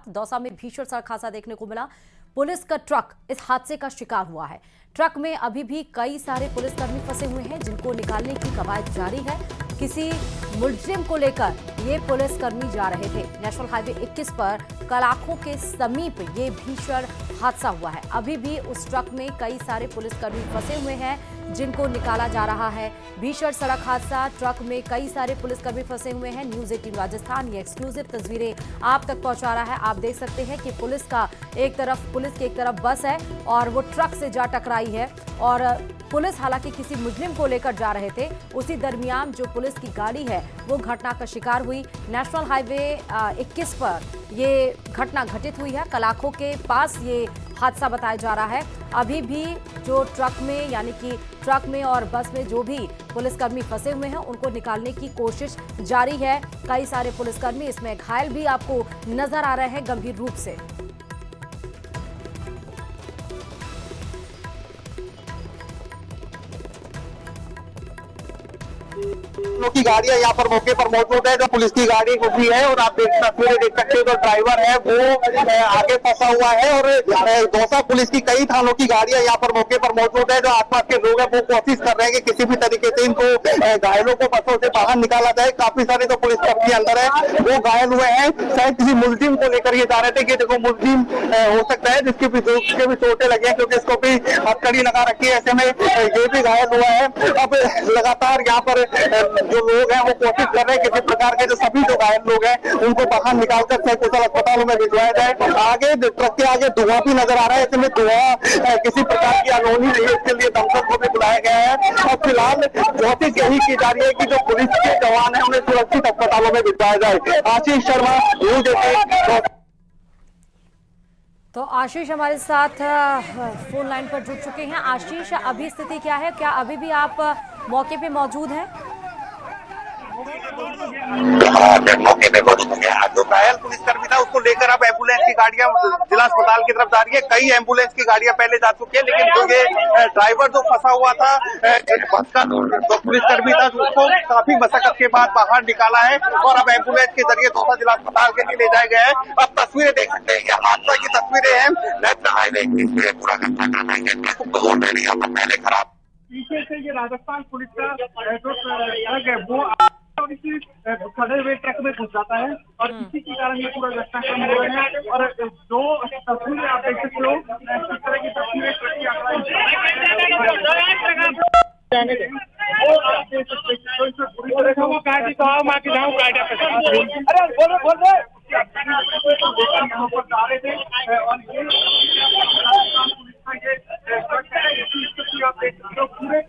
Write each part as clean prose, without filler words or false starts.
दौसा में भीषण सड़क हादसा देखने को मिला। पुलिस का ट्रक इस हादसे का शिकार हुआ है। ट्रक में अभी भी कई सारे पुलिसकर्मी फंसे हुए हैं जिनको निकालने की कवायद जारी है। किसी मुलजिम को लेकर ये पुलिसकर्मी जा रहे थे। नेशनल हाईवे 21 पर कलाखों के समीप ये भीषण हादसा हुआ है। अभी भी उस ट्रक में कई सारे पुलिसकर्मी फंसे हुए हैं जिनको निकाला जा रहा है। भीषण सड़क हादसा, ट्रक में कई सारे पुलिसकर्मी फंसे हुए हैं। न्यूज़ 18 राजस्थान ये एक्सक्लूसिव तस्वीरें आप तक पहुंचा रहा है। आप देख सकते हैं कि पुलिस की एक तरफ बस है और वो ट्रक से जा टकराई है और पुलिस हालांकि किसी मुजरिम को लेकर जा रहे थे। उसी दरमियान जो पुलिस की गाड़ी है वो घटना का शिकार हुई। नेशनल हाईवे 21 पर ये घटना घटित हुई है। कलाखों के पास ये हादसा बताया जा रहा है। अभी भी जो ट्रक में यानी कि ट्रक में और बस में जो भी पुलिसकर्मी फंसे हुए हैं उनको निकालने की कोशिश जारी है। कई सारे पुलिसकर्मी इसमें घायल भी आपको नजर आ रहे हैं गंभीर रूप से। की गाड़ियां यहाँ पर मौके पर मौजूद है। जो पुलिस की गाड़ी घुसी है और आप तस्वीरें देख सकते हो, जो ड्राइवर है वो आगे फंसा हुआ है और दौसा पुलिस की कई थानों की गाड़ियां यहाँ पर मौके पर मौजूद है। जो आसपास के लोग हैं वो कोशिश कर रहे हैं कि किसी भी तरीके से इनको घायलों को बसों से बाहर निकाला जाए। काफी सारे जो पुलिसकर्मी अंदर है वो घायल हुए हैं। शायद किसी मुलजिम को लेकर ये जा रहे थे कि देखो मुलजिम हो सकता है जिसके भी चोटें लगे हैं, क्योंकि इसको भी हथकड़ी लगा रखी है। ऐसे में ये भी घायल हुआ है। अब लगातार यहाँ पर जो लोग हैं वो कोशिश कर रहे हैं किसी प्रकार के जो सभी जो घायल लोग हैं उनको बाहर निकालकर सकुशल अस्पतालों में भिजवाया जाए। आगे ट्रक के आगे धुआं भी नजर आ रहा है। इसमें धुआं किसी प्रकार की अनहोनी नहीं है, इसके लिए दमकल को भी बुलाया गया है और फिलहाल कोशिश यही की जा रही है कि जो पुलिस के जवान है उन्हें सुरक्षित अस्पतालों में भिजवाया जाए। आशीष शर्मा, न्यूज़ 18। तो आशीष हमारे साथ फोन लाइन पर जुड़ चुके हैं। आशीष, अभी स्थिति क्या है? क्या अभी भी आप मौके पे मौजूद हैं? मौके पे मौजूद है। जो घायल पुलिसकर्मी था उसको लेकर अब एम्बुलेंस की गाड़ियां जिला अस्पताल की तरफ जा रही है। कई एम्बुलेंस की गाड़ियां पहले जा चुकी है, लेकिन जो ये ड्राइवर जो फंसा हुआ था बस का जो पुलिसकर्मी था उसको काफी मशक्कत के बाद बाहर निकाला है और अब एम्बुलेंस के जरिए दौसा जिला अस्पताल के लिए ले जाया गया है। अब तस्वीरें देख सकते हैं, ये हादसा की तस्वीरें हैं। नेशनल हाईवे पूरा पहले खराब पीछे से ये राजस्थान पुलिस का जो ट्रक है वो खड़े हुए ट्रक में घुस जाता है और इसी के कारण ये पूरा घटनाक्रम हो रहा है। और जो तस्वीरें आप देख सकते हो, इस तरह की तस्वीरें ट्रक की यहाँ पर जा रहे थे और पूरे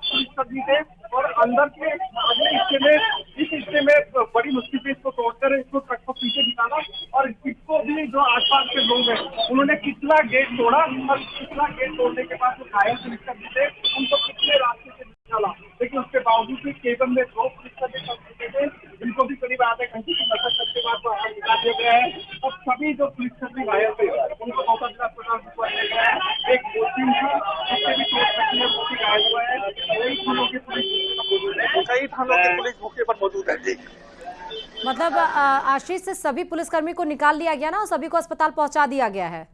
पुलिसकर्मी थे और अंदर के इस हिस्से में बड़ी मुश्किल से इसको तोड़कर इसको ट्रक को पीछे निकाला और इसको भी जो आसपास के लोग हैं उन्होंने कितना गेट तोड़ा और कितना गेट तोड़ने के बाद जो घायल पुलिसकर्मी थे उनको कितने रास्ते से निकाला, लेकिन उसके बावजूद भी केवल में 2 पुलिसकर्मी फंसे थे जिनको भी करीब आधे घंटे की मशक्कत के बाद बाहर निकाल दिया गया है। और सभी जो पुलिसकर्मी घायल थे उनको दौसा जिला अस्पताल भिजवाया गया है। एक मुस्लिम था जिससे भी चोट लगी है वो भी घायल हुआ है। कई थानों के पुलिस मौके पर मौजूद है। जी मतलब आशीष से सभी पुलिसकर्मी को निकाल लिया गया ना और सभी को अस्पताल पहुंचा दिया गया है?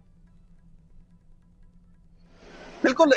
बिल्कुल।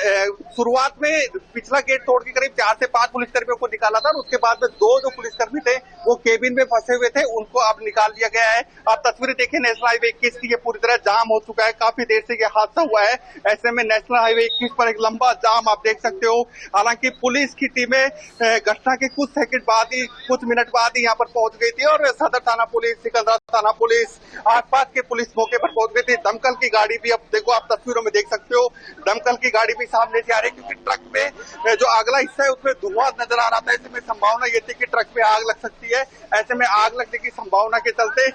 शुरुआत में पिछला गेट तोड़ के करीब 4 से 5 पुलिसकर्मियों को निकाला था और उसके बाद में 2 जो पुलिसकर्मी थे वो केबिन में फंसे हुए थे, उनको अब निकाल दिया गया है। आप तस्वीरें देखें, नेशनल हाईवे 21 की ये पूरी तरह जाम हो चुका है। काफी देर से ये हादसा हुआ है। ऐसे में नेशनल हाईवे 21 पर एक लंबा जाम आप देख सकते हो। हालांकि पुलिस की टीमें घटना के कुछ सेकंड बाद ही, कुछ मिनट बाद ही यहाँ पर पहुंच गई थी और सदर थाना पुलिस, सिकंदरा थाना पुलिस, आसपास के पुलिस मौके पर पहुंच गई थी। दमकल की गाड़ी भी अब देखो, आप तस्वीरों में देख सकते हो, दमकल की गाड़ी भी सामने से आ रही है क्योंकि ट्रक में जो अगला हिस्सा है उसमें धुआं नजर आ रहा था। ऐसे में संभावना ये थी कि ट्रक में आग लग सकती है। ऐसे में आग लगने की संभावना के चलते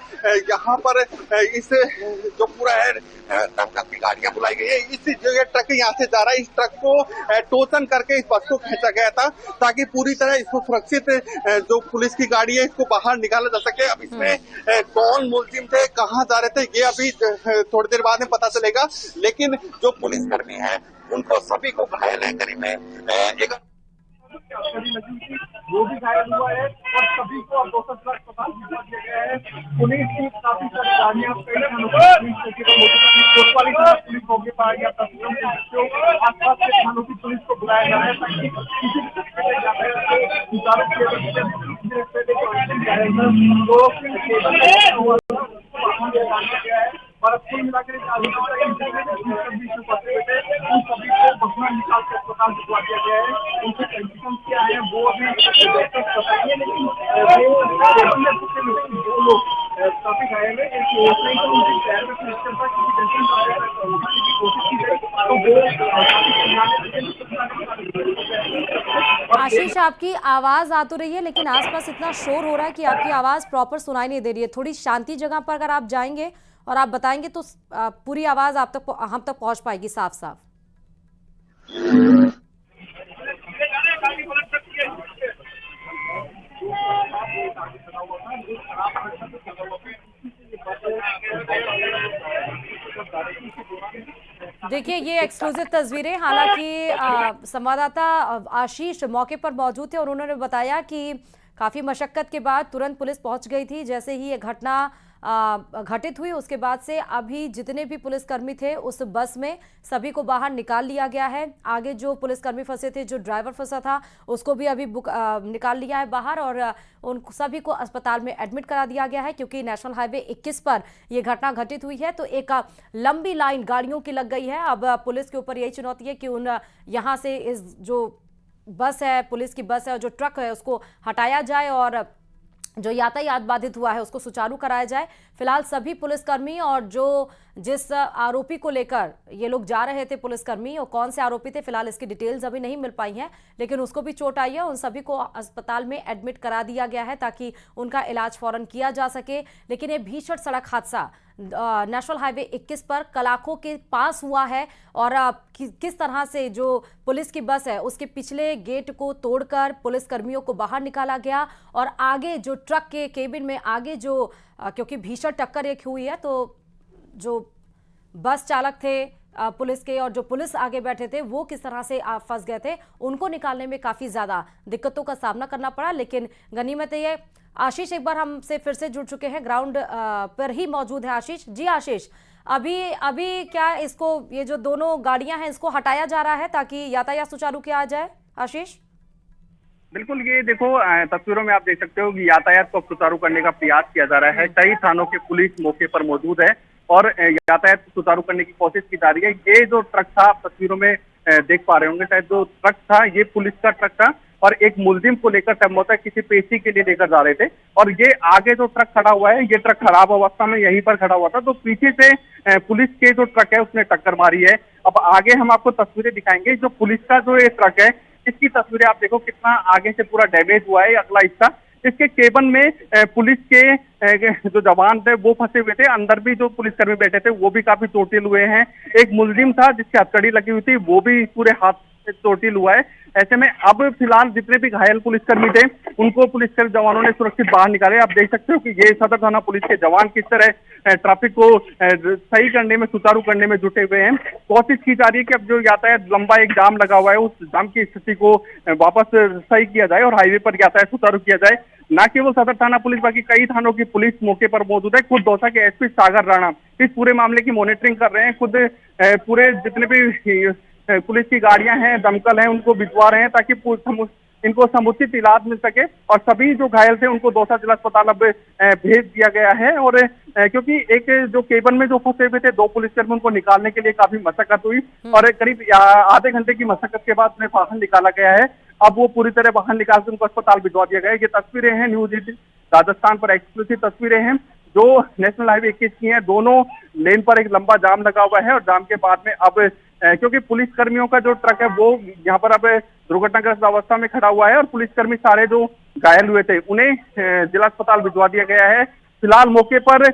यहाँ पर इस जो पूरा है दमकल की गाड़ियां बुलाई गई है। इस जो ये ट्रक यहाँ से जा रहा है, इस ट्रक को टोचन करके इस बस को खींचा गया था ताकि पूरी तरह इसको सुरक्षित जो पुलिस की गाड़ी है इसको बाहर निकाला जा सके। अब इसमें कौन मुलजिम थे, कहाँ जा रहे थे, ये अभी थोड़ी देर बाद में पता चलेगा। लेकिन जो पुलिसकर्मी है उनको सभी को घायल है करीब में वो भी घायल हुआ है और सभी को अब 200 अस्पताल भिजवा दिया गया है। पुलिस की काफी सारी गाड़ियां कोतवाली थाना पुलिस मौके पर आ गया। तस्वीरों के बच्चों आसपास के थानों की पुलिस को बुलाया जा रहा है ताकि किसी भी तरीके से यातायात को सुचारू किया और अब कुल मिलाकर उन सभी को बसना निकाल के अस्पताल भिजवा दिया गया है। उनसे कंडीशन क्या है वो अभी बताइए, लेकिन दो लोग काफी घायल है। उनके पैर में फ्रैक्चर था, किसी की कोशिश की गई तो वो आशीष, आपकी आवाज आ तो रही है लेकिन आसपास इतना शोर हो रहा है कि आपकी आवाज प्रॉपर सुनाई नहीं दे रही है। थोड़ी शांति जगह पर अगर आप जाएंगे और आप बताएंगे तो पूरी आवाज हम तक पहुंच पाएगी साफ साफ। देखिए, ये एक्सक्लूसिव तस्वीरें, हालांकि संवाददाता आशीष मौके पर मौजूद थे और उन्होंने बताया कि काफी मशक्कत के बाद तुरंत पुलिस पहुंच गई थी। जैसे ही ये घटना घटित हुई उसके बाद से अभी जितने भी पुलिसकर्मी थे उस बस में सभी को बाहर निकाल लिया गया है। आगे जो पुलिसकर्मी फंसे थे, जो ड्राइवर फंसा था, उसको भी अभी निकाल लिया है बाहर और उन सभी को अस्पताल में एडमिट करा दिया गया है। क्योंकि नेशनल हाईवे 21 पर यह घटना घटित हुई है तो एक लंबी लाइन गाड़ियों की लग गई है। अब पुलिस के ऊपर यही चुनौती है कि यहाँ से इस जो बस है, पुलिस की बस है और जो ट्रक है उसको हटाया जाए और जो यातायात बाधित हुआ है उसको सुचारू कराया जाए। फिलहाल सभी पुलिसकर्मी और जिस आरोपी को लेकर ये लोग जा रहे थे पुलिसकर्मी, और कौन से आरोपी थे फिलहाल इसकी डिटेल्स अभी नहीं मिल पाई हैं, लेकिन उसको भी चोट आई है। उन सभी को अस्पताल में एडमिट करा दिया गया है ताकि उनका इलाज फौरन किया जा सके। लेकिन ये भीषण सड़क हादसा नेशनल हाईवे 21 पर कलाखों के पास हुआ है और किस तरह से जो पुलिस की बस है उसके पिछले गेट को तोड़कर पुलिसकर्मियों को बाहर निकाला गया और आगे जो ट्रक के केबिन में आगे जो क्योंकि भीषण टक्कर एक हुई है तो जो बस चालक थे पुलिस के और जो पुलिस आगे बैठे थे वो किस तरह से फंस गए थे, उनको निकालने में काफी ज्यादा दिक्कतों का सामना करना पड़ा। लेकिन गनीमत ये, आशीष एक बार हमसे फिर से जुड़ चुके हैं, ग्राउंड पर ही मौजूद है आशीष जी। आशीष, अभी क्या इसको, ये जो दोनों गाड़ियां हैं इसको हटाया जा रहा है ताकि यातायात सुचारू किया जाए? आशीष बिल्कुल, ये देखो तस्वीरों में आप देख सकते हो कि यातायात को सुचारू करने का प्रयास किया जा रहा है। कई थानों के पुलिस मौके पर मौजूद है और यातायात को सुचारू करने की कोशिश की जा रही है। ये जो ट्रक था आप तस्वीरों में देख पा रहे होंगे, शायद जो ट्रक था ये पुलिस का ट्रक था और एक मुलजिम को लेकर संभवतः किसी पेशी के लिए लेकर जा रहे थे। और ये आगे जो ट्रक खड़ा हुआ है, ये ट्रक खराब अवस्था में यहीं पर खड़ा हुआ था, तो पीछे से पुलिस के जो ट्रक है उसने टक्कर मारी है। अब आगे हम आपको तस्वीरें दिखाएंगे। जो पुलिस का जो ये ट्रक है इसकी तस्वीरें आप देखो, कितना आगे से पूरा डैमेज हुआ है अगला हिस्सा। इसके केबिन में पुलिस के जो जवान थे वो फंसे हुए थे, अंदर भी जो पुलिसकर्मी बैठे थे वो भी काफी चोटिल हुए हैं। एक मुलजिम था जिसकी हथकड़ी लगी हुई थी, वो भी पूरे हाथ से चोटिल हुआ है। ऐसे में अब फिलहाल जितने भी घायल पुलिसकर्मी थे उनको पुलिसकर्मी जवानों ने सुरक्षित बाहर निकाले। आप देख सकते हो कि ये सदर थाना पुलिस के जवान किस तरह ट्रैफिक को सही करने में, सुचारू करने में जुटे हुए हैं। कोशिश की जा रही है कि अब जो यातायात लंबा एक जाम लगा हुआ है उस जाम की स्थिति को वापस सही किया जाए और हाईवे पर यातायात सुचारू किया जाए। न केवल सदर थाना पुलिस, बाकी कई थानों की पुलिस मौके पर मौजूद है। खुद दौसा के एसपी सागर राणा इस पूरे मामले की मॉनिटरिंग कर रहे हैं। खुद पूरे जितने भी पुलिस की गाड़ियां हैं, दमकल हैं, उनको भिजवा रहे हैं ताकि इनको समुचित इलाज मिल सके। और सभी जो घायल थे उनको दौसा जिला अस्पताल अब भेज दिया गया है। और क्योंकि एक जो केबिन में जो फंसे हुए थे दो पुलिसकर्मी, उनको निकालने के लिए काफी मशक्कत हुई और करीब आधे घंटे की मशक्कत के बाद उन्हें बाहर निकाला गया है। अब वो पूरी तरह बाहर निकाल के उनको अस्पताल भिजवा दिया गया है। ये तस्वीरें हैं न्यूज 18 राजस्थान पर एक्सक्लूसिव तस्वीरें हैं जो नेशनल हाईवे 21 की हैं। दोनों लेन पर एक लंबा जाम लगा हुआ है और जाम के बाद में अब क्योंकि पुलिसकर्मियों का जो ट्रक है वो यहाँ पर अब दुर्घटनाग्रस्त अवस्था में खड़ा हुआ है और पुलिसकर्मी सारे जो घायल हुए थे उन्हें जिला अस्पताल भिजवा दिया गया है। फिलहाल मौके पर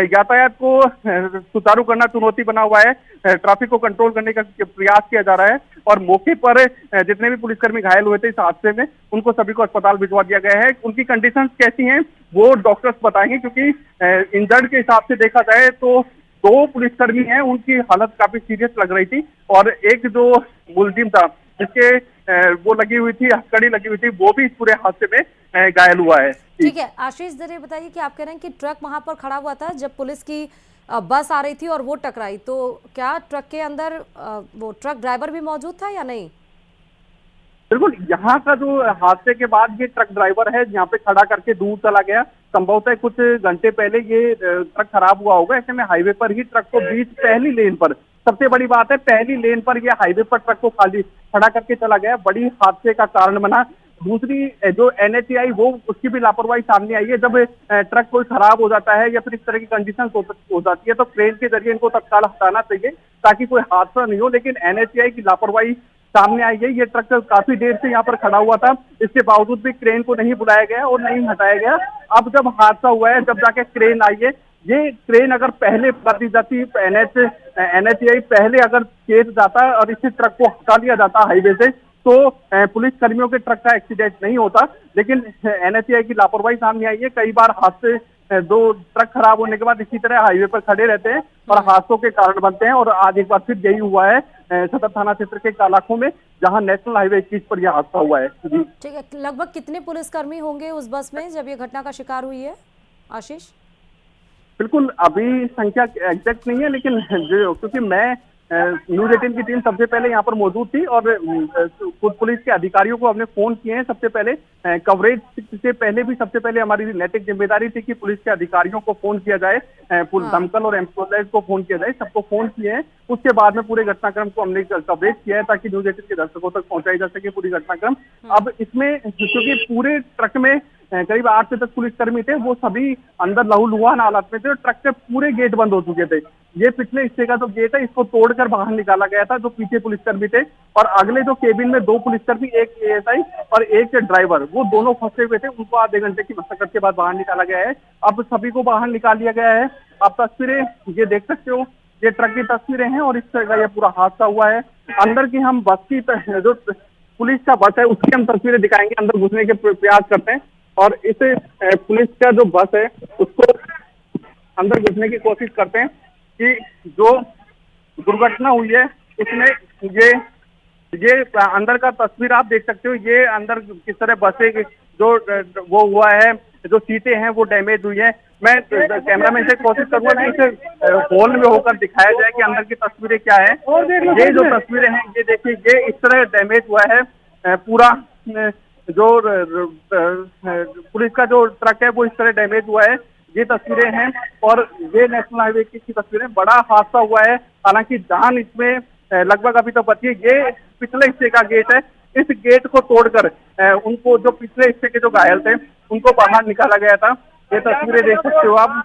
यातायात को सुचारू करना चुनौती बना हुआ है, ट्रैफिक को कंट्रोल करने का प्रयास किया जा रहा है और मौके पर जितने भी पुलिसकर्मी घायल हुए थे इस हादसे में उनको सभी को अस्पताल भिजवा दिया गया है। उनकी कंडीशंस कैसी हैं वो डॉक्टर्स बताएंगे, क्योंकि इंजर्ड के हिसाब से देखा जाए तो दो पुलिसकर्मी हैं, उनकी हालत काफी सीरियस लग रही थी और एक जो मुलजिम था जिसके वो लगी हुई थी, हथकड़ी लगी हुई थी, वो भी इस पूरे हादसे में घायल हुआ है। ठीक है आशीष, जरिए बताइए कि आप कह रहे हैं कि ट्रक वहां पर खड़ा हुआ था जब पुलिस की बस आ रही थी और वो टकराई, तो क्या ट्रक के अंदर वो ट्रक ड्राइवर भी मौजूद था या नहीं? बिल्कुल, यहाँ का जो हादसे के बाद ये ट्रक ड्राइवर है यहाँ पे खड़ा करके दूर चला गया। संभवतः कुछ घंटे पहले ये ट्रक खराब हुआ होगा, ऐसे में हाईवे पर ही ट्रक को बीच पहली लेन पर, सबसे बड़ी बात है पहली लेन पर ये हाईवे पर ट्रक को खाली खड़ा करके चला गया, बड़ी हादसे का कारण बना। दूसरी जो NHAI वो उसकी भी लापरवाही सामने आई है। जब ट्रक कोई खराब हो जाता है या फिर इस तरह की कंडीशन हो जाती है तो क्रेन के जरिए इनको तत्काल हटाना चाहिए ताकि कोई हादसा नहीं हो, लेकिन NHAI की लापरवाही सामने आई है। ये ट्रक काफी देर से यहाँ पर खड़ा हुआ था, इसके बावजूद भी क्रेन को नहीं बुलाया गया और नहीं हटाया गया। अब जब हादसा हुआ है, जब जाके क्रेन आई है, ये क्रेन अगर पहले कर दी जाती, NHAI पहले अगर केस जाता और इस ट्रक को हटा दिया जाता हाईवे से, तो पुलिस कर्मियों के ट्रक का एक्सीडेंट नहीं होता। लेकिन NHAI की लापरवाही सामने आई है। कई बार हादसे दो ट्रक खराब होने के बाद इसी तरह हाईवे पर खड़े रहते हैं और हादसों के कारण बनते हैं। और आज एक बार फिर यही हुआ है सदर थाना क्षेत्र के कालाखों में, जहां नेशनल हाईवे 21 पर यह हादसा हुआ है। जी ठीक है, लगभग कितने पुलिसकर्मी होंगे उस बस में जब ये घटना का शिकार हुई है आशीष? बिल्कुल, अभी संख्या एग्जैक्ट नहीं है, लेकिन क्योंकि मैं न्यूज 18 की टीम सबसे पहले यहाँ पर मौजूद थी और खुद पुलिस के अधिकारियों को हमने फोन किए हैं। सबसे पहले कवरेज से पहले भी सबसे पहले हमारी नैतिक जिम्मेदारी थी कि पुलिस के अधिकारियों को फोन किया जाए, दमकल और एम्बुलेंस को फोन किया जाए, सबको फोन किए हैं। उसके बाद में पूरे घटनाक्रम को हमने कवरेज किया है ताकि न्यूज 18 के दर्शकों तक पहुंचाई जा सके पूरी घटनाक्रम। अब इसमें क्योंकि पूरे ट्रक में करीब 8 से 10 पुलिसकर्मी थे, वो सभी अंदर लहूलुहान हालत में थे और ट्रक के पूरे गेट बंद हो चुके थे। ये पिछले हिस्से का जो गेट है, इसको तोड़कर बाहर निकाला गया था जो पीछे पुलिसकर्मी थे, और अगले जो केबिन में 2 पुलिसकर्मी, एक ASI और एक ड्राइवर, वो दोनों फंसे हुए थे। उनको आधे घंटे की मशक्कत के बाद बाहर निकाला गया है। अब सभी को बाहर निकाल लिया गया है। आप तस्वीरें ये देख सकते हो, ये ट्रक की तस्वीरें हैं और इस तरह का यह पूरा हादसा हुआ है। अंदर की हम बस की जो पुलिस का बस है उसकी हम तस्वीरें दिखाएंगे, अंदर घुसने के प्रयास करते हैं और इस पुलिस का जो बस है उसको अंदर घुसने की कोशिश करते हैं कि जो दुर्घटना हुई है उसमें ये अंदर का तस्वीर आप देख सकते हो। ये अंदर किस तरह बसे जो वो हुआ है, जो सीटें हैं वो डैमेज हुई है। मैं कैमरामैन से कोशिश करूंगा कि इसे हॉल में होकर दिखाया जाए कि अंदर की तस्वीरें क्या है। ये जो तस्वीरें हैं ये देखिए, ये इस तरह डैमेज हुआ है पूरा, जो पुलिस का जो ट्रक है वो इस तरह डैमेज हुआ है। ये तस्वीरें हैं और ये नेशनल हाईवे की तस्वीरें। बड़ा हादसा हुआ है, हालांकि जान इसमें लगभग अभी तो बची है। ये पिछले हिस्से का गेट है, इस गेट को तोड़कर उनको, जो पिछले हिस्से के जो घायल थे उनको बाहर निकाला गया था। ये तस्वीरें देख सकते हो आप।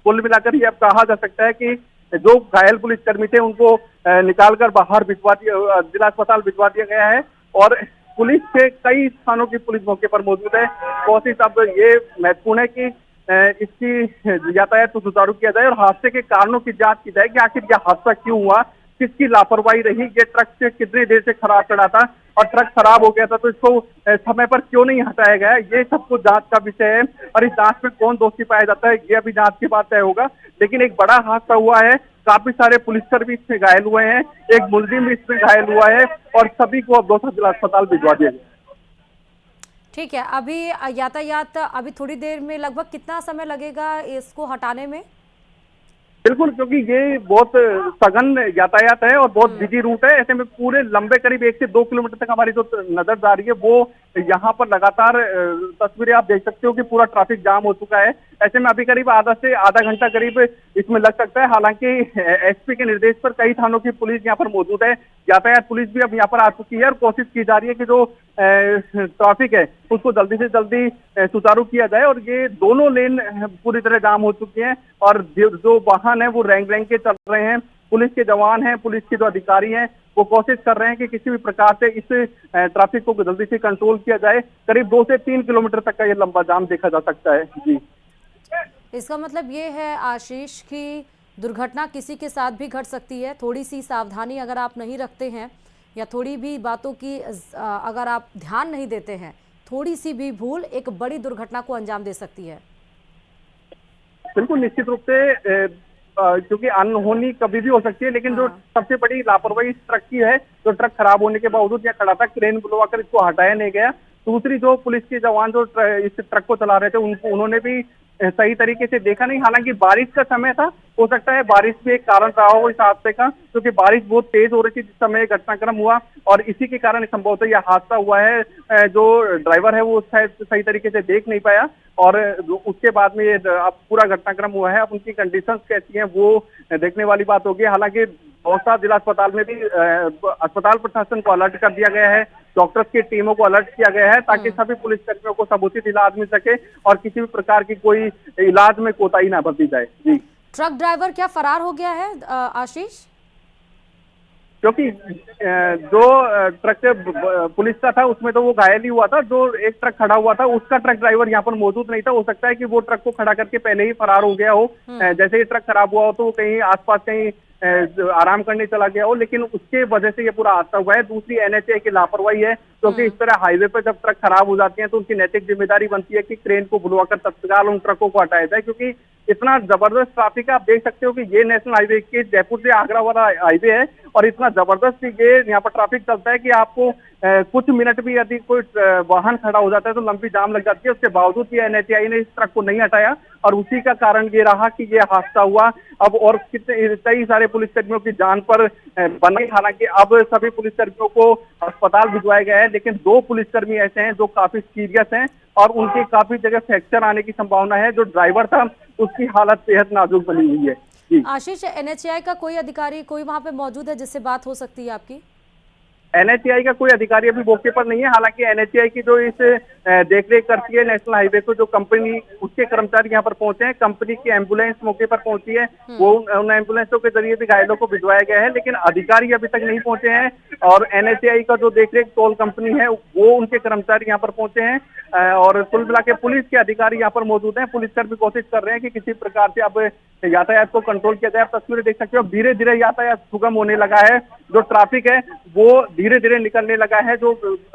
कुल मिलाकर ये अब कहा जा सकता है कि जो घायल पुलिसकर्मी थे उनको निकालकर बाहर भिजवा दिया, जिला अस्पताल भिजवा दिया गया है। और पुलिस के कई स्थानों की पुलिस मौके पर मौजूद है। कोशिश अब ये महत्वपूर्ण है कि इसकी यातायात को सुचारू किया जाए और हादसे के कारणों की जांच की जाए कि आखिर यह हादसा क्यों हुआ, किसकी लापरवाही रही, ये ट्रक से कितनी देर से खराब चढ़ा था और ट्रक खराब हो गया था तो इसको समय पर क्यों नहीं हटाया गया। ये सब कुछ जांच का विषय है और इस जांच में कौन दोषी पाया जाता है ये अभी जांच के बाद तय होगा। लेकिन एक बड़ा हादसा हुआ है, काफी सारे पुलिसकर्मी इसमें घायल हुए हैं, एक मुलजिम भी इसमें घायल हुआ है और सभी को अब दौसा जिला अस्पताल भिजवा दिया गया। ठीक है, अभी यातायात अभी थोड़ी देर में लगभग कितना समय लगेगा इसको हटाने में? बिल्कुल, क्योंकि ये बहुत सघन यातायात है और बहुत बिजी रूट है। ऐसे में पूरे लंबे करीब 1 से 2 किलोमीटर तक हमारी जो नजर जा रही है वो यहाँ पर लगातार तस्वीरें आप देख सकते हो कि पूरा ट्रैफिक जाम हो चुका है। ऐसे में अभी करीब आधा से आधा घंटा करीब इसमें लग सकता है। हालांकि SP के निर्देश पर कई थानों की पुलिस यहाँ पर मौजूद है, यातायात पुलिस भी अब यहाँ पर आ चुकी है और कोशिश की जा रही है कि जो ट्रैफिक है उसको जल्दी से जल्दी सुचारू किया जाए। और ये दोनों लेन पूरी तरह जाम हो चुकी हैं और जो वाहन है वो रैंक के चल रहे हैं। पुलिस के जवान हैं, पुलिस के जो अधिकारी हैं वो कोशिश कर रहे हैं कि किसी भी प्रकार से इस ट्रैफिक को जल्दी से कंट्रोल किया जाए। करीब 2 से 3 किलोमीटर तक का ये लंबा जाम देखा जा सकता है। जी, इसका मतलब ये है आशीष कि दुर्घटना किसी के साथ भी घट सकती है। थोड़ी सी सावधानी अगर आप नहीं रखते हैं या थोड़ी भी बातों की अगर आप ध्यान नहीं देते हैं, थोड़ी सी भी भूल एक बड़ी दुर्घटना को अंजाम दे सकती है। बिल्कुल, निश्चित रूप से क्योंकि अनहोनी कभी भी हो सकती है, लेकिन जो सबसे बड़ी लापरवाही इस ट्रक की है, जो ट्रक खराब होने के बावजूद यहाँ खड़ा था, क्रेन बुलवाकर इसको हटाया नहीं गया। दूसरी, जो पुलिस के जवान जो इस ट्रक को चला रहे थे, उन्होंने भी सही तरीके से देखा नहीं। हालांकि बारिश का समय था, हो सकता है बारिश भी एक कारण रहा हो इस हादसे का, क्योंकि बारिश बहुत तेज हो रही थी जिस समय घटनाक्रम हुआ, और इसी के कारण संभवतः यह हादसा हुआ है। जो ड्राइवर है वो शायद सही तरीके से देख नहीं पाया, और उसके बाद में ये अब पूरा घटनाक्रम हुआ है। अब उनकी कंडीशंस कैसी हैं वो देखने वाली बात होगी। हालांकि दौसा जिला अस्पताल में भी अस्पताल प्रशासन को अलर्ट कर दिया गया है, डॉक्टर्स की टीमों को अलर्ट किया गया है, ताकि सभी पुलिसकर्मियों को समुचित इलाज मिल सके और किसी भी प्रकार की कोई इलाज में कोताही ना बरती जाए। जी, ट्रक ड्राइवर क्या फरार हो गया है आशीष? क्योंकि जो ट्रक पुलिस का था उसमें तो वो घायल ही हुआ था, जो एक ट्रक खड़ा हुआ था उसका ट्रक ड्राइवर यहाँ पर मौजूद नहीं था। हो सकता है कि वो ट्रक को खड़ा करके पहले ही फरार हो गया हो। जैसे ही ट्रक खराब हुआ हो तो कहीं आसपास कहीं आराम करने चला गया हो, लेकिन उसके वजह से ये पूरा हादसा हुआ है। दूसरी एनएचएआई की लापरवाही है, क्योंकि इस तरह हाईवे पर जब ट्रक खराब हो जाते हैं तो उनकी नैतिक जिम्मेदारी बनती है कि क्रेन को बुलवाकर तत्काल उन ट्रकों को हटाया जाए, क्योंकि इतना जबरदस्त ट्रैफिक है। आप देख सकते हो कि ये नेशनल हाईवे के जयपुर से आगरा वाला हाईवे है, और इतना जबरदस्त ये यहाँ पर ट्रैफिक चलता है कि आपको कुछ मिनट भी यदि कोई वाहन खड़ा हो जाता है तो लंबी जाम लग जाती है। उसके बावजूद ये एनएचएआई ने इस ट्रक को नहीं हटाया, और उसी का कारण ये रहा कि ये हादसा हुआ। अब और कई सारे पुलिसकर्मियों की जान पर बनी। हालांकि अब सभी पुलिसकर्मियों को अस्पताल भिजवाया गया है, लेकिन 2 पुलिसकर्मी ऐसे हैं जो काफी सीरियस हैं, और उनके काफी जगह फ्रैक्चर आने की संभावना है। जो ड्राइवर था उसकी हालत बेहद नाजुक बनी हुई है। जी, आशीष, एनएचएआई का कोई अधिकारी कोई वहां पे मौजूद है जिससे बात हो सकती है आपकी? एनएचएआई का कोई अधिकारी अभी मौके पर नहीं है। हालांकि एनएचएआई की जो इस देखरेख करती है नेशनल हाईवे को, जो कंपनी, उसके कर्मचारी यहाँ पर पहुंचे हैं। कंपनी की एम्बुलेंस मौके पर पहुंची है, वो उन एम्बुलेंसों के जरिए भी घायलों को भिजवाया गया है, लेकिन अधिकारी अभी तक नहीं पहुंचे हैं। और एनएचएआई का जो देखरेख टोल कंपनी है वो, उनके कर्मचारी यहाँ पर पहुंचे हैं, और कुल मिला के पुलिस के अधिकारी यहाँ पर मौजूद हैं। पुलिसकर्मी कोशिश कर रहे हैं कि किसी प्रकार से अब यातायात को कंट्रोल किया जाए। आप तस्वीरें देख सकते हो, धीरे धीरे यातायात सुगम होने लगा है। जो ट्रैफिक है वो धीरे धीरे निकलने लगा है। जो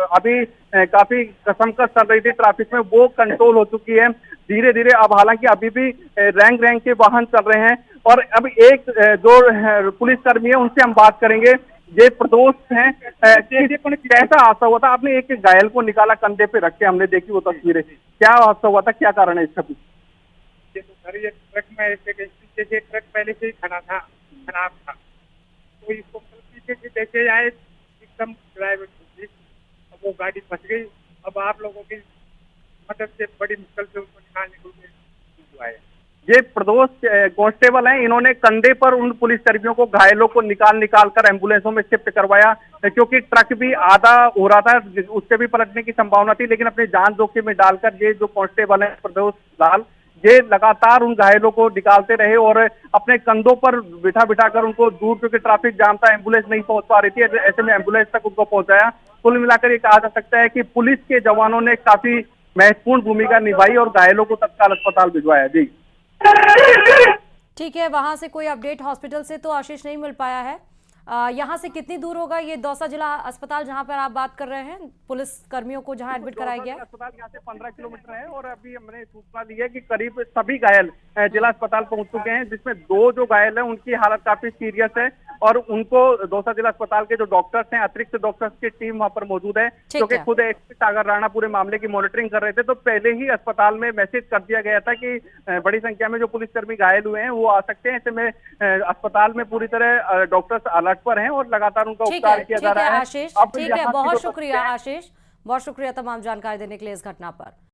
अभी काफी कसमकस चल रही थी ट्रैफिक में, वो कंट्रोल हो चुकी है धीरे धीरे। अब हालांकि अभी भी रैंक रैंक के वाहन चल रहे हैं। और अब एक जो पुलिसकर्मी है उनसे हम बात करेंगे। ये प्रदोष हैं, कैसा हादसा हुआ था? आपने एक घायल को निकाला, कंधे पे रख के, हमने देखी वो तस्वीरें। क्या हादसा हुआ था, क्या कारण है इसका? ये तो सर, ये ट्रक में जैसे ट्रक पहले से ही खड़ा था, खराब था, तो इसको पीछे से जैसे आए एकदम ड्राइवर, अब वो गाड़ी फंस गई। अब आप लोगों की मदद से बड़ी मुश्किल से उसको निकालने को हुआ है। ये प्रदोष कांस्टेबल हैं, इन्होंने कंधे पर उन पुलिसकर्मियों को, घायलों को निकाल कर एम्बुलेंसों में शिफ्ट करवाया, क्योंकि ट्रक भी आधा हो रहा था, उससे भी पलटने की संभावना थी। लेकिन अपनी जान जोखिम में डालकर ये जो कांस्टेबल है प्रदोष लाल, ये लगातार उन घायलों को निकालते रहे, और अपने कंधों पर बिठा बिठा कर उनको दूर, क्योंकि ट्रैफिक जाम था, एम्बुलेंस नहीं पहुंच पा रही थी, ऐसे में एम्बुलेंस तक उनको पहुंचाया। कुल मिलाकर ये कहा जा सकता है कि पुलिस के जवानों ने काफी महत्वपूर्ण भूमिका निभाई और घायलों को तत्काल अस्पताल भिजवाया। जी, ठीक है, वहां से कोई अपडेट हॉस्पिटल से तो आशीष नहीं मिल पाया है। यहाँ से कितनी दूर होगा ये दौसा जिला अस्पताल जहाँ पर आप बात कर रहे हैं, पुलिस कर्मियों को जहाँ एडमिट कराया गया? अस्पताल यहाँ से 15 किलोमीटर है, और अभी हमने सूचना दी है कि करीब सभी घायल जिला अस्पताल पहुंच चुके हैं, जिसमें 2 जो घायल हैं उनकी हालत काफी सीरियस है, और उनको दौसा जिला अस्पताल के जो डॉक्टर्स हैं, अतिरिक्त डॉक्टर्स की टीम वहां पर मौजूद है, क्योंकि खुद एसपी सागर राणा पूरे मामले की मॉनिटरिंग कर रहे थे। तो पहले ही अस्पताल में मैसेज कर दिया गया था कि बड़ी संख्या में जो पुलिसकर्मी घायल हुए हैं वो आ सकते हैं। ऐसे में अस्पताल में पूरी तरह डॉक्टर्स अलर्ट पर हैं, और लगातार उनका उपचार किया जा रहा है। आशीष, ठीक है, बहुत शुक्रिया आशीष, बहुत शुक्रिया तमाम जानकारी देने के लिए इस घटना पर।